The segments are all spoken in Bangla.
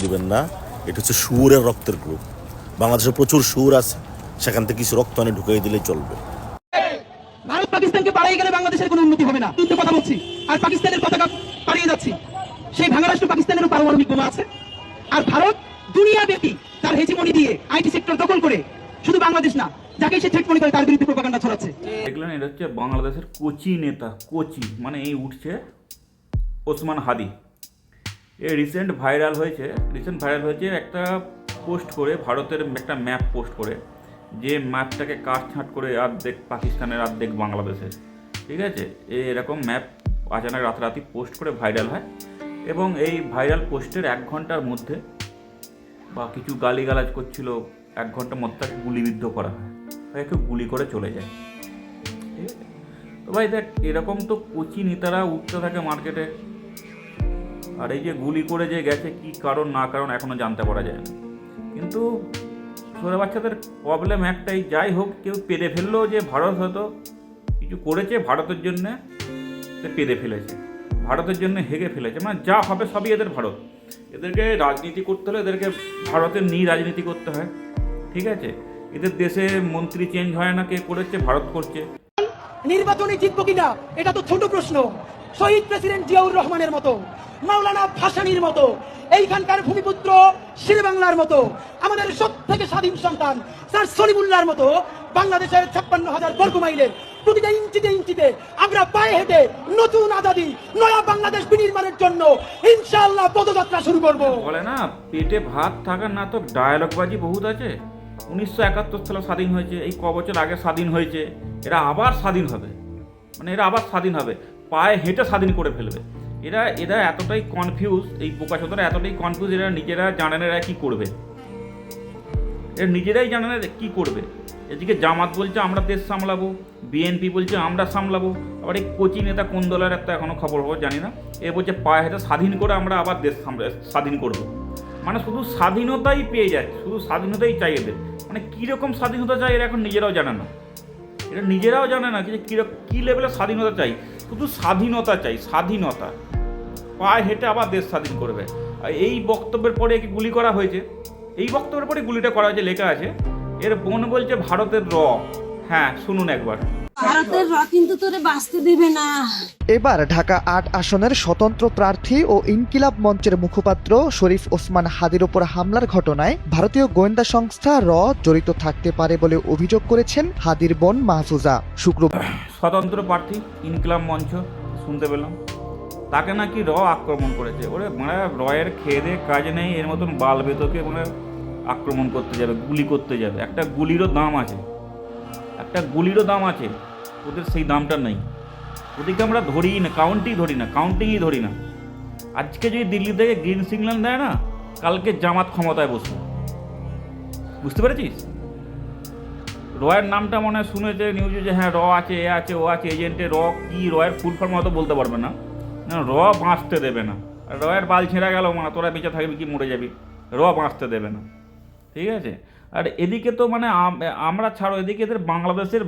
দিবেন না, এটা হচ্ছে শুয়োরের রক্তের গ্রুপ। বাংলাদেশে প্রচুর শুয়োর আছে, সেখান থেকে কিছু রক্ত আনে ঢুকিয়ে দিলেই চলবে। ভারত পাকিস্তানকে পাড়িয়ে গেলে বাংলাদেশের কোনো উন্নতি হবে না, কিন্তু কথা বলছি। আর পাকিস্তানের পতাকা পাড়িয়ে যাচ্ছি, সেই ভাঙা রাষ্ট্র পাকিস্তানেরও পারমাণবিক বোমা আছে। আর ভারত দুনিয়া ব্যাপী তার হেজিমনি দিয়ে আইটি সেক্টর দখল করে শুধু বাংলাদেশ না, যাকে সে থ্রেট মনে করে তার বিরুদ্ধে প্রোপাগান্ডা ছড়াচ্ছে। দেখলেন, এটা হচ্ছে বাংলাদেশের কোচি নেতা, কোচি মানে এই উঠছে ওসমান হাদি। এ রিসেন্ট ভাইরাল হয়েছে একটা পোস্ট করে, ভারতের একটা ম্যাপ পোস্ট করে, যে ম্যাপটাকে কাটছাঁট করে অর্ধেক পাকিস্তানের অর্ধেক বাংলাদেশের, ঠিক আছে। এরকম ম্যাপ আচানক রাতারাতি পোস্ট করে ভাইরাল হয়, এবং এই ভাইরাল পোস্টের 1 ঘন্টার মধ্যে বা কিছু গালিগালাজ করছিল, 1 ঘন্টার মধ্যে তাকে গুলিবিদ্ধ করা হয়, তাকে গুলি করে চলে যায়, ঠিক আছে। তো ভাই দেখ, এরকম তো কোচি নেতারা উঠতে থাকে মার্কেটে, আর এই যে গুলি করে যে গেছে, কি কারণ না কারণ এখনও জানতে পারা যায় না। কিন্তু ছোটো বাচ্চাদের প্রবলেম একটাই, যাই হোক কেউ পেরে ফেললো যে ভারত হয়তো কিছু করেছে ভারতের জন্যে, পেরে ফেলেছে, ভারতের জন্য হেগে ফেলেছে, মানে যা হবে সবই এদের ভারত। এদেরকে রাজনীতি করতে হলে এদেরকে ভারতের নিয়ে রাজনীতি করতে হয়, ঠিক আছে। এদের দেশে মন্ত্রী চেঞ্জ হয় না, কে করেছে? ভারত করছে। নির্বাচনে জিতবো কিনা এটা তো ছোট প্রশ্ন। শহীদ প্রেসিডেন্ট জিয়াউর রহমানের মতো, মাওলানা ভাসানীর মতো, এইখানকার ভূমিপুত্র শের বাংলার মতো, আমাদের সবথেকে স্বাধীন সন্তান স্যার সলিমুল্লাহর মতো বাংলাদেশের 56,000 বর্গ মাইলের প্রতিটা ইঞ্চিতে ইঞ্চিতে আমরা পায়ে হেঁটে নতুন আজাদি, নয়া বাংলাদেশ বিনির্মাণের জন্য ইনশাআল্লাহ পদযাত্রা শুরু করব। বলে না, পেটে ভাত থাকার না তো ডায়ালগবাজি বহুত আছে। 1971 সালে স্বাধীন হয়েছে, এই ক বছর আগে স্বাধীন হয়েছে, এরা আবার স্বাধীন হবে, মানে এরা আবার স্বাধীন হবে, পায়ে হেঁটে স্বাধীন করে ফেলবে। এরা এতটাই কনফিউজ, এই বোকাচোদারা এতটাই কনফিউজ, এরা নিজেরা জানে না এরা কী করবে, এরা নিজেরাই জানে না কী করবে। এদিকে জামাত বলছে আমরা দেশ সামলাবো, বিএনপি বলছে আমরা সামলাবো, আবার এই কোচি নেতা কোন দলের একটা এখনও খবর জানি না, এ বলছে পায়ে হেঁটে স্বাধীন করে আমরা আবার দেশ স্বাধীন করব। মানে শুধু স্বাধীনতাই পেয়ে যাচ্ছে, শুধু স্বাধীনতাই চাই এদের। মানে কীরকম স্বাধীনতা চাই এরা এখন নিজেরাও জানে না, এটা নিজেরাও জানে না যে কী লেভেলের স্বাধীনতা চাই। শুধু স্বাধীনতা চাই, স্বাধীনতা, পায়ে হেঁটে আবার দেশ স্বাধীন করবে। আর এই বক্তব্যের পরে একে গুলি করা হয়েছে, এই বক্তব্যের পরে গুলিটা করা হয়েছে, লেখা আছে এর বোন বলছে ভারতের র। হ্যাঁ, শুনুন একবার। ভারতের র কিন্তু তোরে বাঁচতে দিবে না। এবার ঢাকা ৮ আসনের স্বতন্ত্র প্রার্থী ও ইনকিলাব মঞ্চের মুখপাত্র শরীফ ওসমান হাদির ওপর হামলার ঘটনায় ভারতীয় গোয়েন্দা সংস্থা র জড়িত থাকতে পারে বলে অভিযোগ করেছেন হাদির বোন মাহফুজা। শুক্রবার স্বতন্ত্র প্রার্থী ইনকিলাব মঞ্চ শুনতে পেলাম, তাকে নাকি র আক্রমণ করেছে। ওরে মানে রয়ের খেয়ে দিয়ে কাজ নেই, এর মতন বাল বেতকে মানে আক্রমণ করতে যাবে, গুলি করতে যাবে। একটা গুলিরও দাম আছে, একটা গুলিরও দাম আছে, ওদের সেই দামটা নেই। ওদিকে আমরা ধরিই না, কাউন্টিংই ধরি না। আজকে যদি দিল্লি থেকে গ্রিন সিগন্যাল দেয় না, কালকে জামাত ক্ষমতায় বসবে, বুঝতে পেরেছিস? রয়ের নামটা মনে হয় শুনেছে নিউজে যে হ্যাঁ র আছে, এ আছে, ও আছে, এজেন্টে র কি, রয়ের ফুল ফর্ম হয়তো বলতে পারবে না, র বাঁচতে দেবে না। রয়ের বাল ছেঁড়া গেল, মানে তোরা বেঁচে থাকবি কি মরে যাবি, র বাঁচতে দেবে না, ঠিক আছে। আর এদিকে তো মানে আমরা ছাড়ো, এদিকে এদের বাংলাদেশের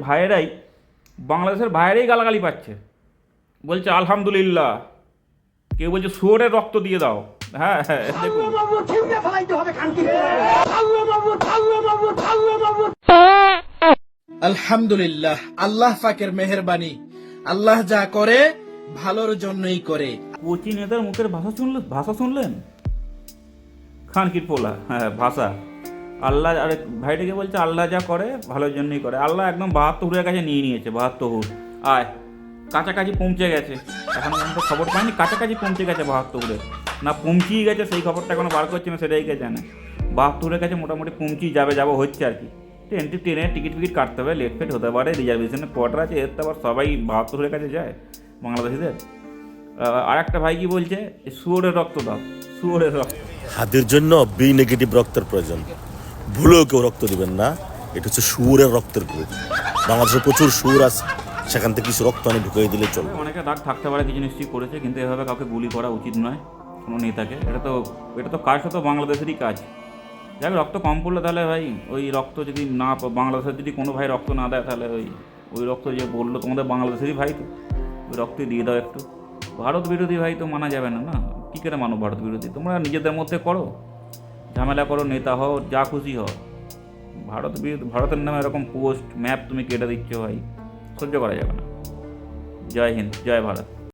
ভাইয়েরাই গালাগালি পাচ্ছে, বলছে আলহামদুলিল্লাহ, কেউ বলছে শুয়োরের রক্ত দিয়ে দাও। হ্যাঁ হ্যাঁ, দেখুন। আলহামদুলিল্লাহ, আল্লাহ পাকের মেহেরবানি, আল্লাহ যা করে ভালোর জন্যই করে। কোচি নেতার মুখের ভাষা শুনলেন? খানকির পোলা, হ্যাঁ ভাষা। আল্লাহ, আরে ভাইটাকে বলছে আল্লাহ যা করে ভালোর জন্যই করে। আল্লাহ একদম 72 কাছে নিয়ে নিয়েছে, 72 আয় কাছাকাছি পৌঁছে গেছে। এখন তো খবর পাইনি, কাছাকাছি পৌঁছে গেছে 72 না পৌঁছিয়ে গেছে, সেই খবরটা এখনো বার করছে না, সেটাই কে জানে। 72 কাছে মোটামুটি পৌঁছিয়ে যাবো হচ্ছে আর কি। ট্রেনের টিকিট কাটতে হবে, লেট ফেট হতে পারে, রিজার্ভেশনের কোয়ার্টার আছে, এর তো আবার সবাই 72 কাছে যায় বাংলাদেশিদের। আর একটা ভাই কি বলছে, শুয়োরের রক্ত দাও, শুয়োরের রক্ত। হাদির জন্য বি নেগেটিভ রক্তের প্রয়োজন, ভুলেও কেউ রক্ত দিবেন না, এটা হচ্ছে শুয়োরের রক্তের গ্রুপ। বাংলাদেশে প্রচুর শুয়োর আছে, সেখান থেকে কিছু রক্ত আনে ঢুকিয়ে দিলেই চলবে। অনেকে দাগ থাকতে পারে, কিছু নিশ্চয়ই করেছে, কিন্তু এভাবে কাউকে গুলি করা উচিত নয় কোনো নেতাকে। এটা তো কাজটা তো বাংলাদেশেরই কাজ। যাক, রক্ত কম পড়লে তাহলে ভাই ওই রক্ত যদি না, বাংলাদেশের যদি কোনো ভাই রক্ত না দেয়, তাহলে ওই রক্ত যে বললো তোমাদের বাংলাদেশেরই ভাই, তো ওই রক্তই দিয়ে দাও একটু। ভারত বিরোধী ভাই তো মানা যাবে না, না কী করে মানো ভারত বিরোধী? তোমরা নিজেদের মধ্যে করো, ঝামেলা করো, নেতা হও, যা খুশি হও, ভারতের নামে এরকম পোস্ট ম্যাপ তুমি কেটে দিচ্ছ ভাই, সহ্য করা যাবে না। জয় হিন্দ, জয় ভারত।